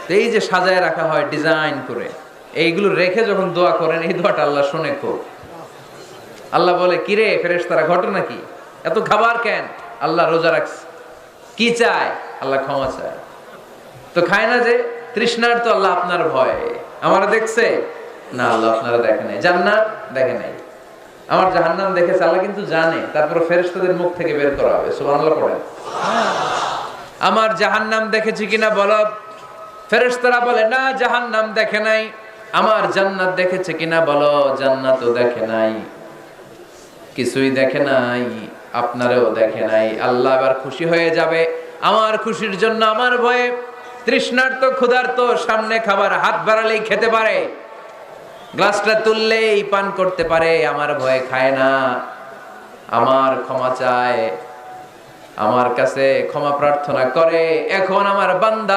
তো এই যে সাজায় রাখা হয় ডিজাইন করে, এইগুলো রেখে যখন দোয়া করেন, এই দোয়াটা আল্লাহ শুনে খুব। আল্লাহ বলে, কিরে ফেরেশতারা, ঘটনা কি? এত খাবার কেন? আল্লাহ রোজা রাখছে। কি চায়? আল্লাহ ক্ষমা চায়। তো খায় না যে তৃষ্ণার, তো আল্লাহ আপনার ভয়। আমার দেখছে না, আল্লাহ আপনারা দেখে নাই। জান্নাত দেখে নাই, আমার জাহান্নাম দেখেছে আল্লাহ কিন্তু জানে। তারপর ফেরেশতাদের মুখ থেকে বের করা হবে। সুবহানাল্লাহ পড়েন। আমার জাহান্নাম দেখেছি কিনা বলো। ফেরেশতারা বলে, না জাহান্নাম দেখে নাই। আমার জান্নাত দেখেছে কিনা বলো। জান্নাতও দেখে নাই, কিছুই দেখে নাই, আপনারও দেখে নাই। আল্লাহ এবার খুশি হয়ে যাবে। আমার খুশির জন্য, আমার ভয়ে তৃষ্ণার্ত ক্ষুধার্ত সামনে খাবার হাত বাড়ালেই খেতে পারে, গ্লাসটা তুললেই পান করতে পারে, আমার ভয়ে খায় না। আমার ক্ষমা চায়, আমার কাছে ক্ষমা প্রার্থনা করে। এখন আমার বান্দা